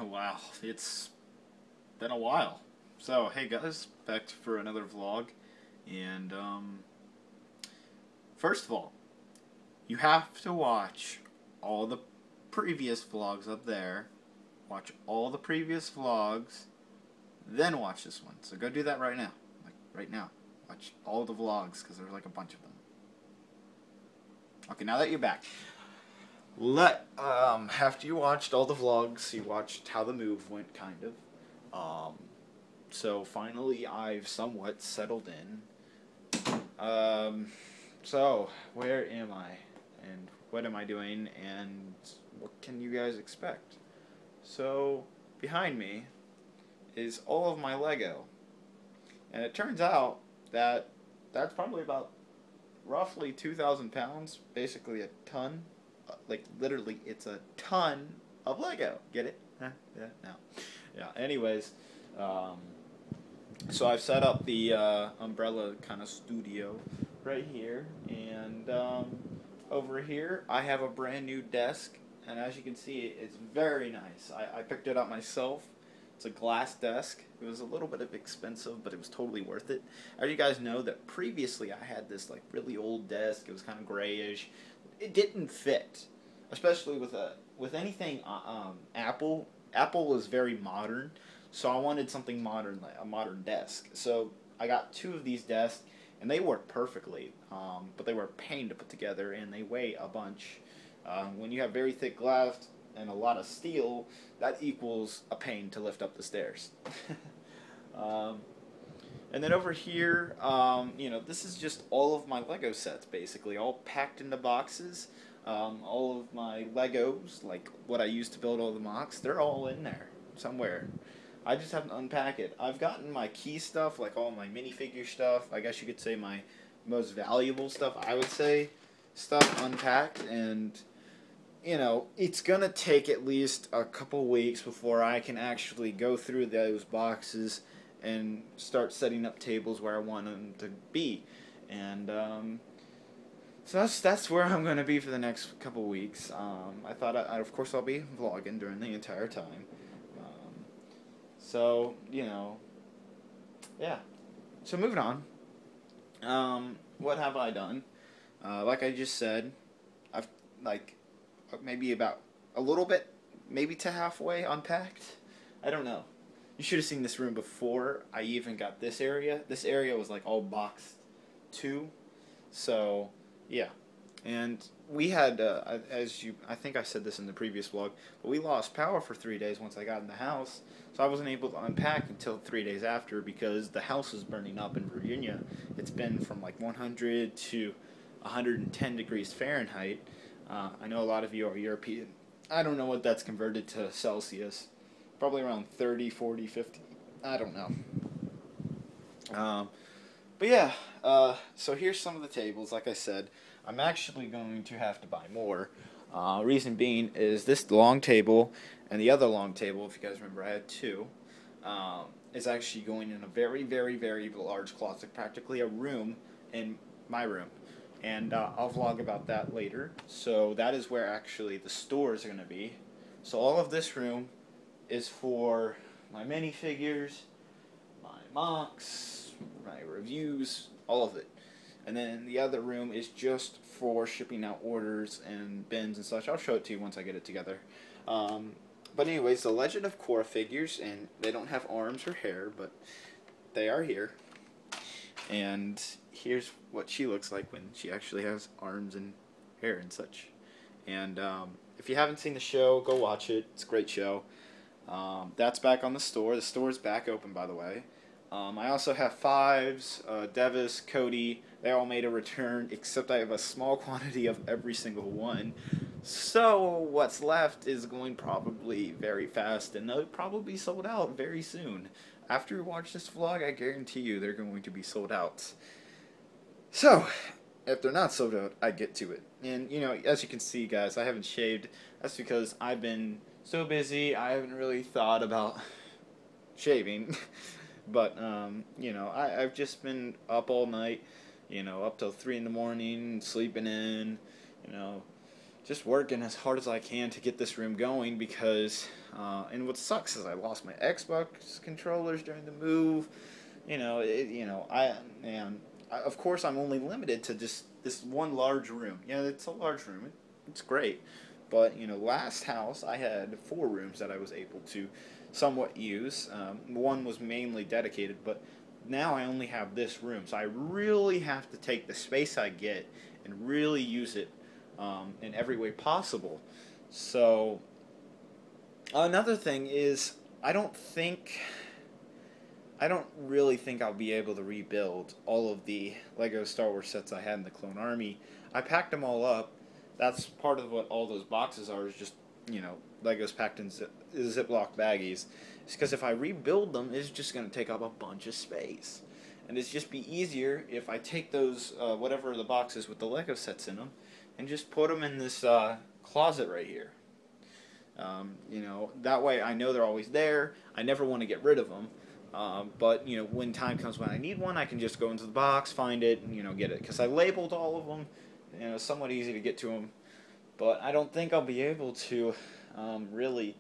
Wow, it's been a while. So, hey guys, back for another vlog. And, first of all, you have to watch all the previous vlogs up there. Watch all the previous vlogs, then watch this one. So go do that right now. Like, right now. Watch all the vlogs, because there's like a bunch of them. Okay, now that you're back, after you watched all the vlogs, you watched how the move went, kind of. So finally I've somewhat settled in. So where am I? And what am I doing? And what can you guys expect? So behind me is all of my Lego. And it turns out that that's probably about roughly 2,000 pounds, basically a ton. Like, literally, it's a ton of Lego. Get it? Huh? Yeah, no. Yeah, anyways, so I've set up the umbrella kind of studio right here, and over here I have a brand new desk, and as you can see, it's very nice. I picked it up myself. It's a glass desk. It was a little bit expensive, but it was totally worth it. As you guys know, that previously I had this like really old desk. It was kind of grayish. It didn't fit, especially with anything Apple. Apple was very modern, so I wanted something modern, like a modern desk. So I got two of these desks, and they work perfectly. But they were a pain to put together, and they weigh a bunch. When you have very thick glass and a lot of steel, that equals a pain to lift up the stairs. And then over here, this is just all of my Lego sets, basically, all packed into boxes. All of my Legos, like what I used to build all the mocks, they're all in there somewhere. I just have to unpack it. I've gotten my key stuff, like all my minifigure stuff, I guess you could say my most valuable stuff, I would say, stuff unpacked, and it's gonna take at least a couple weeks before I can actually go through those boxes and start setting up tables where I want them to be. And so that's where I'm gonna be for the next couple weeks. I thought of course I'll be vlogging during the entire time. So yeah. So moving on. What have I done? Like I just said, I've maybe about a little bit, maybe to halfway unpacked. I don't know. You should have seen this room before I even got this area. This area was like all boxed too. So yeah, and we had I think I said this in the previous vlog, but we lost power for 3 days once I got in the house. So I wasn't able to unpack until 3 days after because the house was burning up in Virginia. It's been from like 100 to 110 degrees Fahrenheit. I know a lot of you are European. I don't know what that's converted to Celsius. Probably around 30, 40, 50. I don't know. But yeah, so here's some of the tables. Like I said, I'm actually going to have to buy more. Reason being is this long table and the other long table, if you guys remember I had two, is actually going in a very, very, very large closet, practically a room in my room. And I'll vlog about that later. So that is where actually the stores are going to be. So all of this room is for my minifigures, my mocks, my reviews, all of it. And then the other room is just for shipping out orders and bins and such. I'll show it to you once I get it together. But anyways, the Legend of Korra figures, and they don't have arms or hair, but they are here. And here's what she looks like when she actually has arms and hair and such. And if you haven't seen the show, go watch it. It's a great show. That's back on the store. The store's back open, by the way. I also have Fives, Devis, Cody. They all made a return, except I have a small quantity of every single one. So what's left is going probably very fast, and they'll probably be sold out very soon. After you watch this vlog, I guarantee you they're going to be sold out. So, if they're not sold out, I get to it. And, as you can see, guys, I haven't shaved. That's because I've been so busy, I haven't really thought about shaving. But, I've just been up all night, up till 3 in the morning, sleeping in, just working as hard as I can to get this room going because, and what sucks is I lost my Xbox controllers during the move. Of course I'm only limited to just this one large room. Yeah, it's a large room. It's great. But, last house I had 4 rooms that I was able to somewhat use. One was mainly dedicated, but now I only have this room. So I really have to take the space I get and really use it in every way possible. So another thing is I don't really think I'll be able to rebuild all of the Lego Star Wars sets I had in the Clone Army. I packed them all up. That's part of what all those boxes are, is just, Legos packed in Ziploc baggies. It's because if I rebuild them, it's just going to take up a bunch of space. And it's just be easier if I take those, whatever the boxes with the Lego sets in them, and just put them in this closet right here. That way I know they're always there. I never want to get rid of them. But, when time comes when I need one, I can just go into the box, find it, and, get it. Because I labeled all of them. It's somewhat easy to get to them. But I don't think I'll be able to really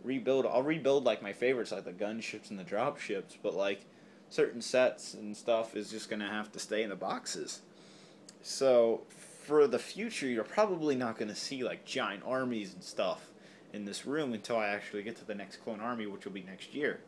rebuild. I'll rebuild, like, my favorites, like the gunships and the dropships. But, like, certain sets and stuff is just going to have to stay in the boxes. So, for the future, you're probably not going to see, like, giant armies and stuff in this room until I actually get to the next Clone Army, which will be next year.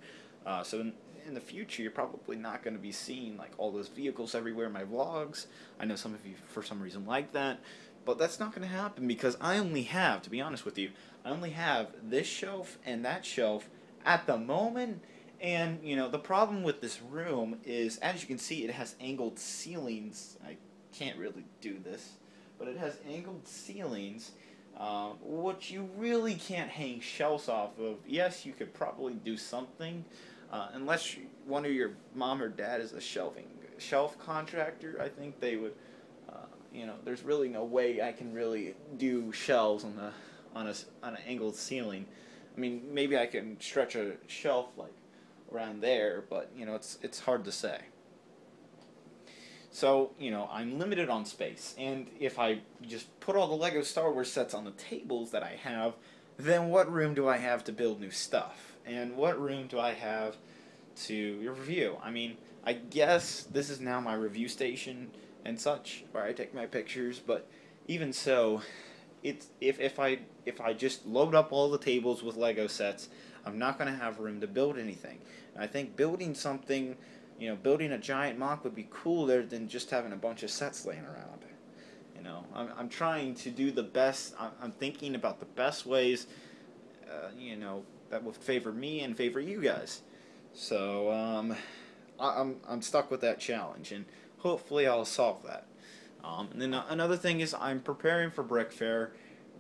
So in the future, you're probably not going to be seeing like all those vehicles everywhere in my vlogs. I know some of you, for some reason, like that. But that's not going to happen because I only have, to be honest with you, I only have this shelf and that shelf at the moment. And, the problem with this room is, as you can see, it has angled ceilings. I can't really do this, but it has angled ceilings, which you really can't hang shelves off of. Yes, you could probably do something, unless one of your mom or dad is a shelf contractor. I think they would, there's really no way I can really do shelves on an angled ceiling. I mean, maybe I can stretch a shelf like around there, but it's hard to say. So, I'm limited on space, and if I just put all the Lego Star Wars sets on the tables that I have, then what room do I have to build new stuff? And what room do I have to review? I mean, I guess this is now my review station and such, where I take my pictures, but even so, if I just load up all the tables with Lego sets, I'm not going to have room to build anything. And I think building something, building a giant mock would be cooler than just having a bunch of sets laying around. I'm trying to do the best. I'm thinking about the best ways, that will favor me and favor you guys. So I'm stuck with that challenge, and hopefully I'll solve that. And then another thing is I'm preparing for Brick Fair.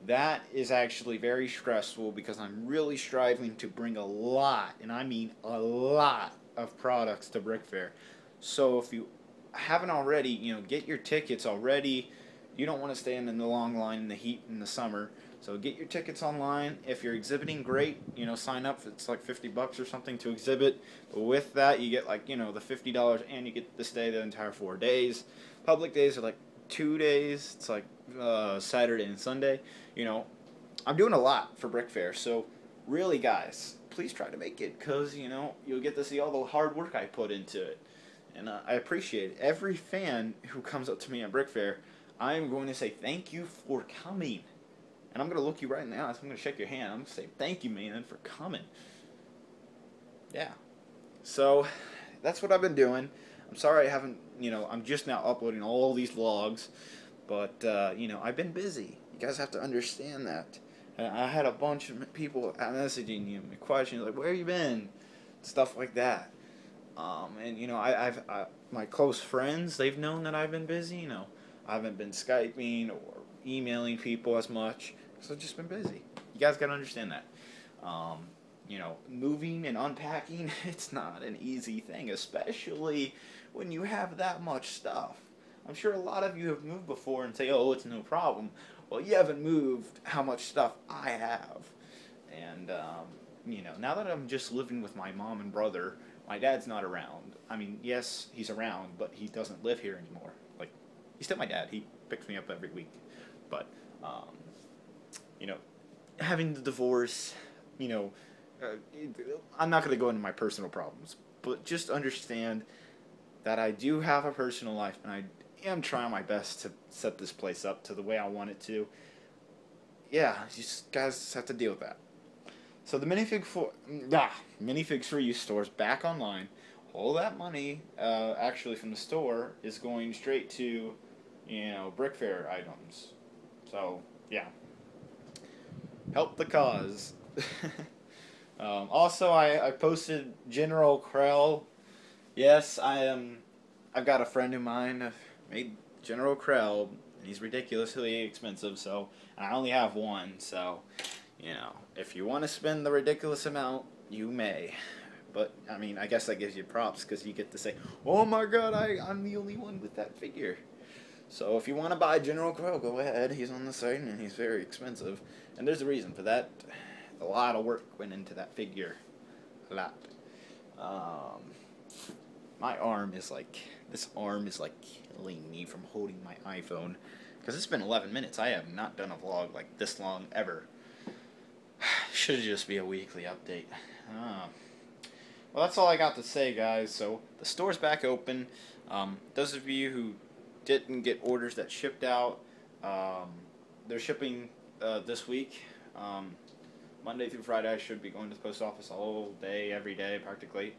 That is actually very stressful because I'm really striving to bring a lot, and I mean a lot, of products to Brick Fair. So if you haven't already, get your tickets already. You don't want to stand in the long line in the heat in the summer. So get your tickets online. If you're exhibiting, great. Sign up. It's like $50 or something to exhibit. But with that, you get like, the $50, and you get to stay the entire 4 days. Public days are like 2 days. It's like Saturday and Sunday. I'm doing a lot for Brick Fair. So really, guys, please try to make it, because, you'll get to see all the hard work I put into it. And I appreciate it. Every fan who comes up to me at Brick Fair, I am going to say thank you for coming. And I'm going to look you right in the eyes. I'm going to shake your hand. I'm going to say thank you, man, for coming. Yeah. So, that's what I've been doing. I'm sorry I haven't, I'm just now uploading all these vlogs. But, I've been busy. You guys have to understand that. And I had a bunch of people messaging me, questions like, where you been? Stuff like that. And, I've my close friends, they've known that I've been busy. I haven't been Skyping or emailing people as much, because I've just been busy. You guys got to understand that. Moving and unpacking, it's not an easy thing, especially when you have that much stuff. I'm sure a lot of you have moved before and say, oh, it's no problem. Well, you haven't moved how much stuff I have. And, now that I'm just living with my mom and brother, my dad's not around. I mean, yes, he's around, but he doesn't live here anymore. Like, he's still my dad. He picks me up every week. But, you know, having the divorce, you know, I'm not going to go into my personal problems, but just understand that I do have a personal life, and I am trying my best to set this place up to the way I want it to. Yeah, you just guys have to deal with that. So the minifigs for you stores back online. All that money, actually from the store, is going straight to, Brick Fair items. So yeah, help the cause. Also, I posted General Krell. Yes, I've got a friend of mine made General Krell, and he's ridiculously expensive. So, and I only have one. So, if you want to spend the ridiculous amount, you may. But I mean, I guess that gives you props because you get to say, "Oh my God, I'm the only one with that figure." So if you want to buy General Krell, go ahead. He's on the site and he's very expensive, and there's a reason for that. A lot of work went into that figure. A lot. My arm is like, this arm is like killing me from holding my iPhone. Because it's been 11 minutes. I have not done a vlog like this long ever. Should just be a weekly update. Well, that's all I got to say, guys. So the store's back open. Those of you who didn't get orders that shipped out, they're shipping this week. Monday through Friday, I should be going to the post office all day, every day, practically.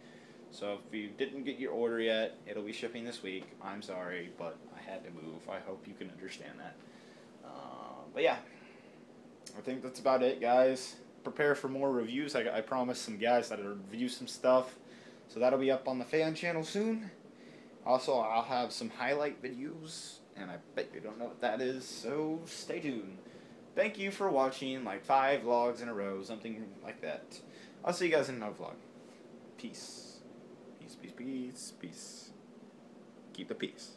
So if you didn't get your order yet, it'll be shipping this week. I'm sorry, but I had to move. I hope you can understand that. But yeah, I think that's about it, guys. Prepare for more reviews. I promised some guys that I'd review some stuff. So that'll be up on the fan channel soon. Also, I'll have some highlight videos, and I bet you don't know what that is, so stay tuned. Thank you for watching, like 5 vlogs in a row, something like that. I'll see you guys in another vlog. Peace. Peace, peace, peace, peace. Keep the peace.